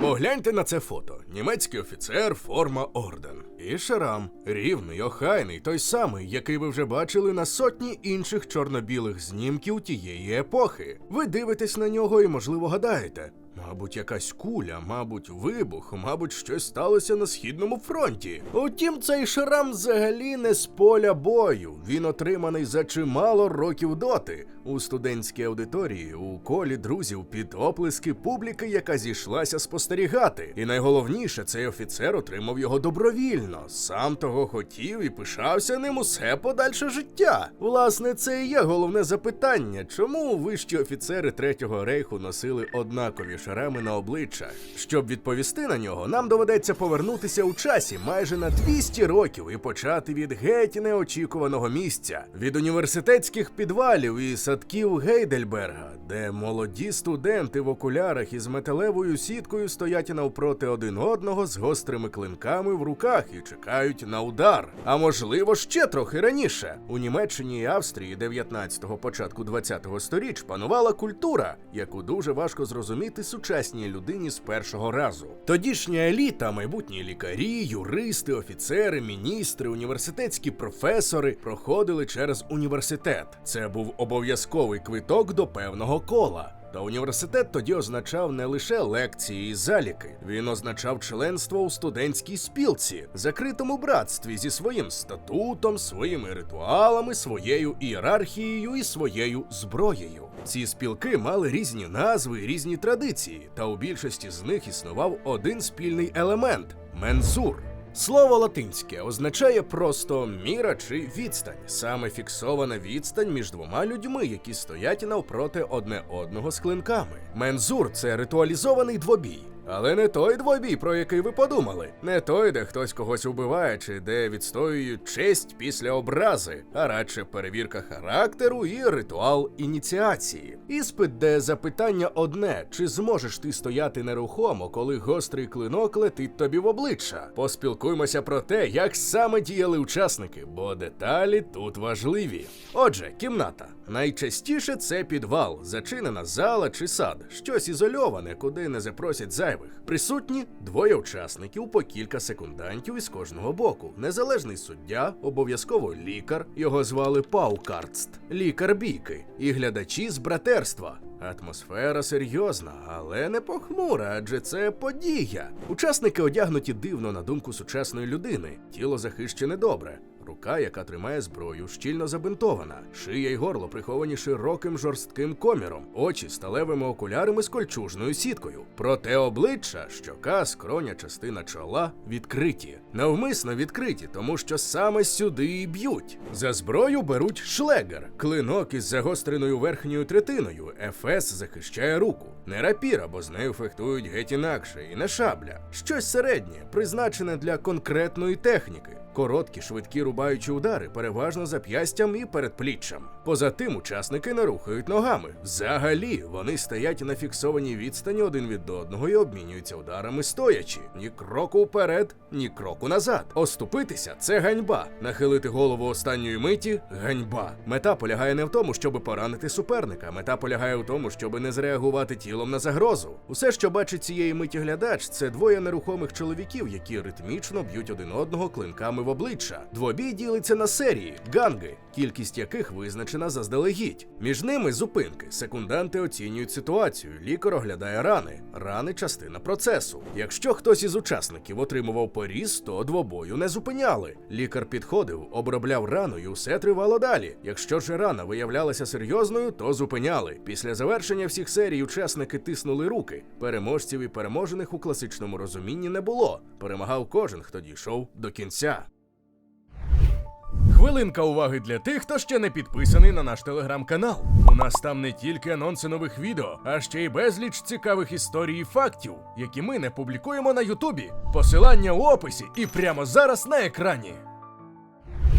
Погляньте на це фото. Німецький офіцер, форма, орден. І шрам. Рівний, охайний, той самий, який ви вже бачили на сотні інших чорно-білих знімків тієї епохи. Ви дивитесь на нього і, можливо, гадаєте: мабуть, якась куля, мабуть, вибух, мабуть, щось сталося на Східному фронті. Утім, цей шрам взагалі не з поля бою. Він отриманий за чимало років доти. У студентській аудиторії, у колі друзів, під оплески публіки, яка зійшлася спостерігати. І найголовніше, цей офіцер отримав його добровільно. Сам того хотів і пишався ним усе подальше життя. Власне, це і є головне запитання, чому вищі офіцери Третього рейху носили однакові шрами на обличчях. Щоб відповісти на нього, нам доведеться повернутися у часі майже на 200 років і почати від геть неочікуваного місця. Від університетських підвалів і садків Гейдельберга, де молоді студенти в окулярах із металевою сіткою стоять навпроти один одного з гострими клинками в руках і чекають на удар. А можливо, ще трохи раніше. У Німеччині і Австрії 19-го, початку 20-го сторіч панувала культура, яку дуже важко зрозуміти сучасній людині з першого разу. Тодішня еліта, майбутні лікарі, юристи, офіцери, міністри, університетські професори проходили через університет. Це був обов'язковий квиток до певного кола. Та університет тоді означав не лише лекції і заліки. Він означав членство у студентській спілці, закритому братстві зі своїм статутом, своїми ритуалами, своєю ієрархією і своєю зброєю. Ці спілки мали різні назви і різні традиції, та у більшості з них існував один спільний елемент – мензур. Слово латинське означає просто міра чи відстань, саме фіксована відстань між двома людьми, які стоять навпроти одне одного з клинками. Мензур – це ритуалізований двобій. Але не той двобій, про який ви подумали. Не той, де хтось когось убиває, чи де відстоюють честь після образи, а радше перевірка характеру і ритуал ініціації. Іспит, де запитання одне: чи зможеш ти стояти нерухомо, коли гострий клинок летить тобі в обличчя? Поспілкуймося про те, як саме діяли учасники, бо деталі тут важливі. Отже, кімната. Найчастіше це підвал, зачинена зала чи сад, щось ізольоване, куди не запросять зайвих. Присутні двоє учасників, по кілька секундантів із кожного боку. Незалежний суддя, обов'язково лікар, його звали Паукарст, лікар бійки, і глядачі з братерства. Атмосфера серйозна, але не похмура, адже це подія. Учасники одягнуті дивно на думку сучасної людини. Тіло захищене добре. Рука, яка тримає зброю, щільно забинтована. Шия й горло приховані широким жорстким коміром. Очі сталевими окулярами з кольчужною сіткою. Проте обличчя, щока, скроня, частина чола відкриті. Навмисно відкриті, тому що саме сюди і б'ють. За зброю беруть шлегер. Клинок із загостреною верхньою третиною. Ефес захищає руку. Не рапіра, бо з нею фехтують геть інакше. І не шабля. Щось середнє, призначене для конкретної техніки. Короткі, швидкі рубаючі удари, переважно зап'ястям і передпліччям. Поза тим учасники не рухають ногами. Взагалі, вони стоять на фіксованій відстані один від одного і обмінюються ударами стоячи. Ні кроку вперед, ні кроку назад. Оступитися – це ганьба. Нахилити голову останньої миті – ганьба. Мета полягає не в тому, щоб поранити суперника. Мета полягає в тому, щоб не зреагувати тілом на загрозу. Усе, що бачить цієї миті глядач – це двоє нерухомих чоловіків, які ритмічно б'ють один одного клинками в обличчя. Двобій ділиться на серії – ганги, кількість яких визначена заздалегідь. Між ними зупинки. Секунданти оцінюють ситуацію. Лікар оглядає рани. Рани – частина процесу. Якщо хтось із учасників отримував поріз, то двобою не зупиняли. Лікар підходив, обробляв рану і усе тривало далі. Якщо ж рана виявлялася серйозною, то зупиняли. Після завершення всіх серій учасники тиснули руки. Переможців і переможених у класичному розумінні не було. Перемагав кожен, хто дійшов до кінця. Хвилинка уваги для тих, хто ще не підписаний на наш телеграм-канал. У нас там не тільки анонси нових відео, а ще й безліч цікавих історій і фактів, які ми не публікуємо на Ютубі. Посилання у описі і прямо зараз на екрані.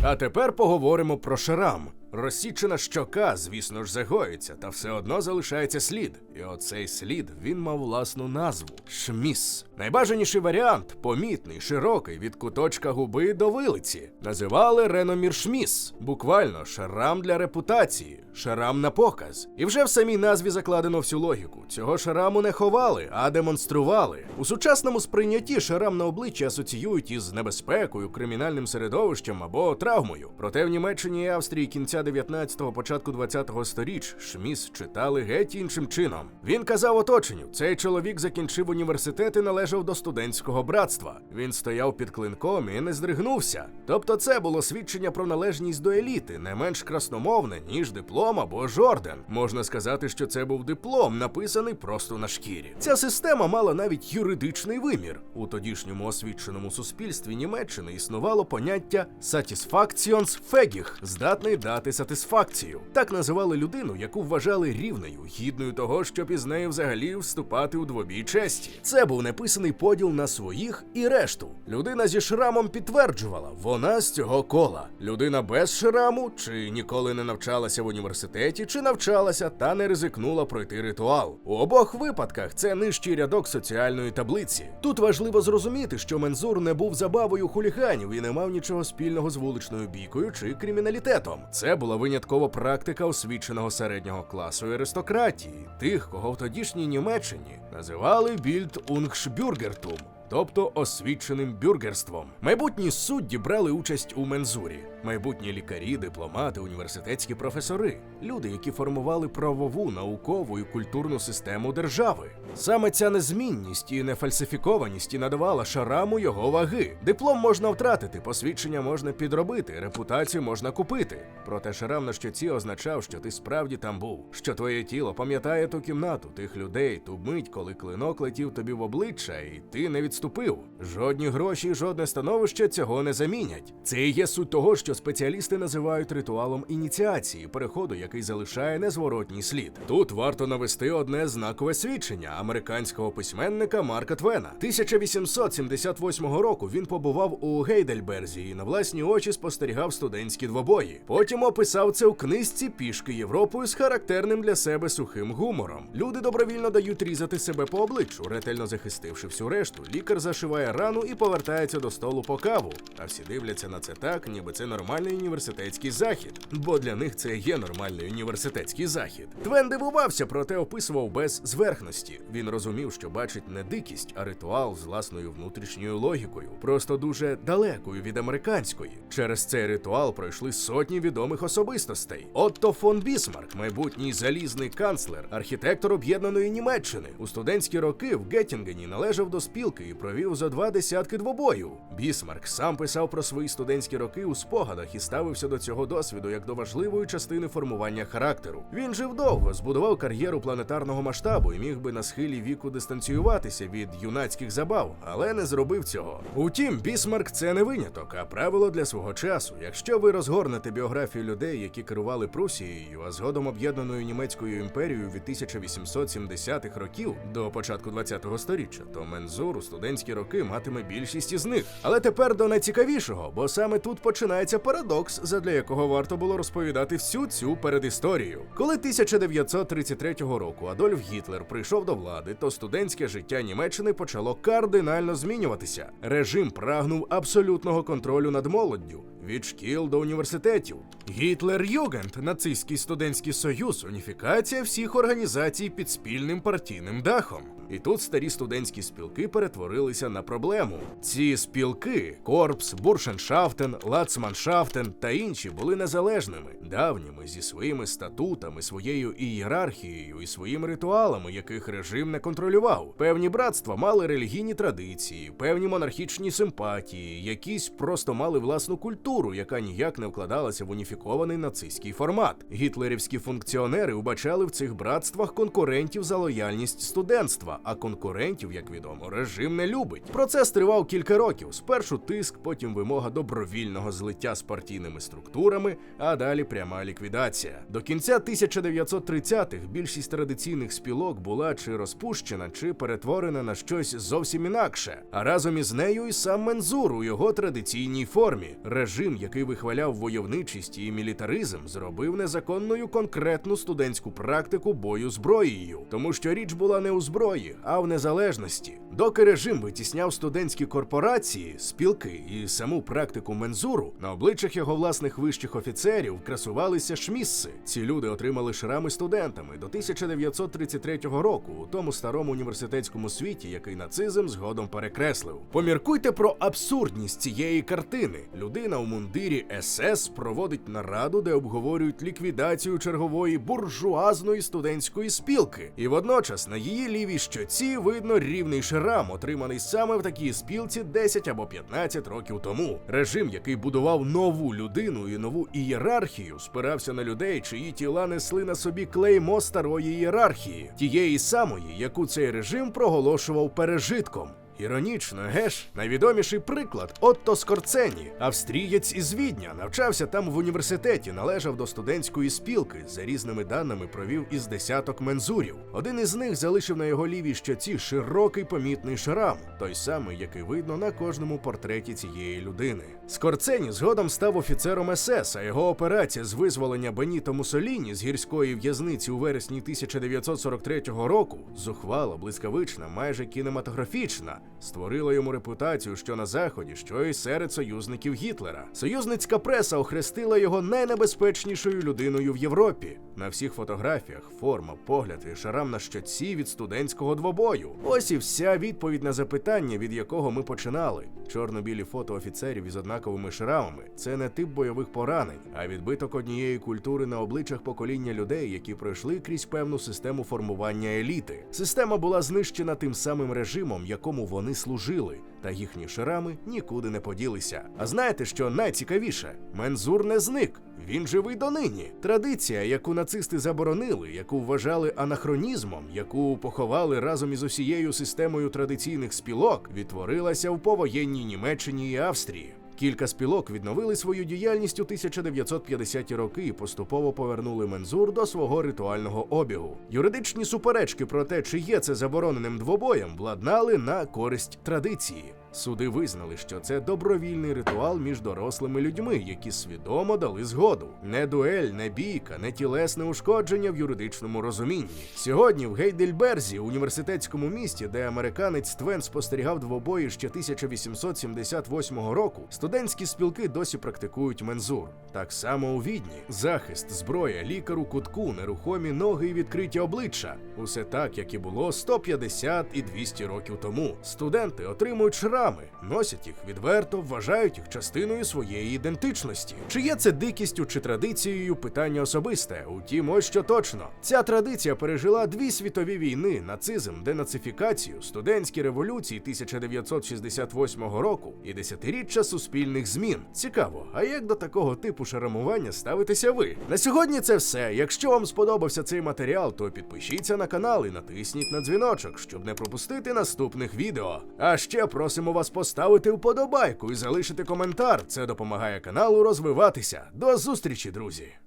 А тепер поговоримо про шрам. Розсічена щока, звісно ж, загоїться, та все одно залишається слід. І оцей слід, він мав власну назву – шміс. Найбажаніший варіант – помітний, широкий, від куточка губи до вилиці. Називали Реномір Шміс. Буквально шрам для репутації, шрам на показ. І вже в самій назві закладено всю логіку. Цього шраму не ховали, а демонстрували. У сучасному сприйнятті шрам на обличчі асоціюють із небезпекою, кримінальним середовищем або травмою. Проте в Німеччині і Австрії кінця 19-го, початку 20-го сторіч Шміс читали геть іншим чином. Він казав оточенню, цей чоловік закінчив університет і належав до студентського братства. Він стояв під клинком і не здригнувся. Тобто це було свідчення про належність до еліти, не менш красномовне, ніж диплом або ж орден. Можна сказати, що це був диплом, написаний просто на шкірі. Ця система мала навіть юридичний вимір. У тодішньому освіченому суспільстві Німеччини існувало поняття «satisfactionsfähig» – здатний дати сатисфакцію. Так називали людину, яку вважали рівною, гідною того, щоб із нею взагалі вступати у двобій честі. Це був неписаний поділ на своїх і решту. Людина зі шрамом підтверджувала, вона з цього кола. Людина без шраму, чи ніколи не навчалася в університеті, чи навчалася та не ризикнула пройти ритуал. У обох випадках це нижчий рядок соціальної таблиці. Тут важливо зрозуміти, що Мензур не був забавою хуліганів і не мав нічого спільного з вуличною бійкою чи криміналітетом. Це була винятково практика освіченого середнього класу і аристократії, тих, кого в тодішній Німеччині називали «Bildungsbürgertum», тобто освіченим бюргерством. Майбутні судді брали участь у Мензурі. Майбутні лікарі, дипломати, університетські професори. Люди, які формували правову, наукову і культурну систему держави. Саме ця незмінність і нефальсифікованість і надавала шраму його ваги. Диплом можна втратити, посвідчення можна підробити, репутацію можна купити. Проте шрам на щоці означав, що ти справді там був. Що твоє тіло пам'ятає ту кімнату, тих людей, ту мить, коли клинок летів тобі в обличчя, і ти не відступив. Жодні гроші, жодне становище цього не замінять. Це і є суть того, що спеціалісти називають ритуалом ініціації, переходу, який залишає незворотній слід. Тут варто навести одне знакове свідчення американського письменника Марка Твена. 1878 року він побував у Гейдельберзі і на власні очі спостерігав студентські двобої. Потім описав це у книжці «Пішки Європою» з характерним для себе сухим гумором. Люди добровільно дають різати себе по обличчю, ретельно захистивши всю решту. Лікар зашиває рану і повертається до столу по каву. А всі дивляться на це так, ніби це нормальний університетський захід. Бо для них це є нормальний університетський захід. Твен дивувався, проте описував без зверхності. Він розумів, що бачить не дикість, а ритуал з власною внутрішньою логікою. Просто дуже далекою від американської. Через цей ритуал пройшли сотні відомих особистостей. Отто фон Бісмарк, майбутній залізний канцлер, архітектор об'єднаної Німеччини. У студентські роки в Геттінгені належав до спілки і провів зо 20 двобоїв. Бісмарк сам писав про свої студентські роки у спогадах і ставився до цього досвіду як до важливої частини формування характеру. Він жив довго, збудував кар'єру планетарного масштабу і міг би на схилі віку дистанціюватися від юнацьких забав, але не зробив цього. Утім, Бісмарк – це не виняток, а правило для свого часу. Якщо ви розгорнете біографію людей, які керували Прусією, а згодом об'єднаною німецькою імперією від 1870-х років до початку 20-го сторіччя, то Мензур у студентські роки матиме більшість із них. Але тепер до найцікавішого, бо саме тут починається парадокс, задля якого варто було розповідати всю цю передісторію. Коли 1933 року Адольф Гітлер прийшов до влади, то студентське життя Німеччини почало кардинально змінюватися. Режим прагнув абсолютного контролю над молоддю, від шкіл до університетів. Гітлер-Югенд, нацистський студентський союз, уніфікація всіх організацій під спільним партійним дахом. І тут старі студентські спілки перетворилися на проблему. Ці спілки – Корпс, Буршеншафтен, Лацманшафтен та інші – були незалежними, давніми, зі своїми статутами, своєю ієрархією і своїми ритуалами, яких режим не контролював. Певні братства мали релігійні традиції, певні монархічні симпатії, якісь просто мали власну культуру, яка ніяк не вкладалася в уніфікований нацистський формат. Гітлерівські функціонери вбачали в цих братствах конкурентів за лояльність студентства, а конкурентів, як відомо, режим не любить. Процес тривав кілька років. Спершу тиск, потім вимога добровільного злиття з партійними структурами, а далі пряма ліквідація. До кінця 1930-х більшість традиційних спілок була чи розпущена, чи перетворена на щось зовсім інакше. А разом із нею і сам Мензур у його традиційній формі. Режим режим, який вихваляв войовничість і мілітаризм, зробив незаконною конкретну студентську практику бою зброєю, тому що річ була не у зброї, а в незалежності. Доки режим витісняв студентські корпорації, спілки і саму практику мензуру, на обличчях його власних вищих офіцерів красувалися шмісси. Ці люди отримали шрами студентами до 1933 року у тому старому університетському світі, який нацизм згодом перекреслив. Поміркуйте про абсурдність цієї картини. Людина у мундирі СС проводить нараду, де обговорюють ліквідацію чергової буржуазної студентської спілки. І водночас на її лівій щоці видно рівний шрам, отриманий саме в такій спілці 10 або 15 років тому. Режим, який будував нову людину і нову ієрархію, спирався на людей, чиї тіла несли на собі клеймо старої ієрархії, тієї самої, яку цей режим проголошував пережитком. Іронічно, геш? Найвідоміший приклад – Отто Скорцені, австрієць із Відня, навчався там в університеті, належав до студентської спілки, за різними даними провів із десяток мензурів. Один із них залишив на його лівій щоці широкий помітний шрам, той самий, який видно на кожному портреті цієї людини. Скорцені згодом став офіцером СС, а його операція з визволення Беніто Муссоліні з гірської в'язниці у вересні 1943 року, зухвала, блискавична, майже кінематографічна, створила йому репутацію що на Заході, що й серед союзників Гітлера. Союзницька преса охрестила його найнебезпечнішою людиною в Європі. На всіх фотографіях форма, погляд і шрам на щоці від студентського двобою. Ось і вся відповідь на запитання, від якого ми починали. Чорно-білі фото офіцерів із однаковими шрамами – це не тип бойових поранень, а відбиток однієї культури на обличчях покоління людей, які пройшли крізь певну систему формування еліти. Система була знищена тим самим режимом, якому вони служили, та їхні шрами нікуди не поділися. А знаєте, що найцікавіше? Мензур не зник. Він живий донині. Традиція, яку нацисти заборонили, яку вважали анахронізмом, яку поховали разом із усією системою традиційних спілок, відтворилася в повоєнній Німеччині і Австрії. Кілька спілок відновили свою діяльність у 1950-ті роки і поступово повернули мензур до свого ритуального обігу. Юридичні суперечки про те, чи є це забороненим двобоєм, владнали на користь традиції. Суди визнали, що це добровільний ритуал між дорослими людьми, які свідомо дали згоду. Не дуель, не бійка, не тілесне ушкодження в юридичному розумінні. Сьогодні в Гейдельберзі, університетському місті, де американець Твен спостерігав двобої ще 1878 року, студентські спілки досі практикують мензур. Так само у Відні. Захист, зброя, лікар у кутку, нерухомі ноги і відкриті обличчя. Усе так, як і було 150 і 200 років тому. Студенти отримують шрами, носять їх відверто, вважають їх частиною своєї ідентичності. Чи є це дикістю чи традицією – питання особисте. Утім, ось що точно. Ця традиція пережила 2 світові війни, нацизм, денацифікацію, студентські революції 1968 року і десятиріччя суспільних змін. Цікаво, а як до такого типу шрамування ставитеся ви? На сьогодні це все. Якщо вам сподобався цей матеріал, то підпишіться на канал і натисніть на дзвіночок, щоб не пропустити наступних відео. А ще просимо вас поставити вподобайку і залишити коментар. Це допомагає каналу розвиватися. До зустрічі, друзі!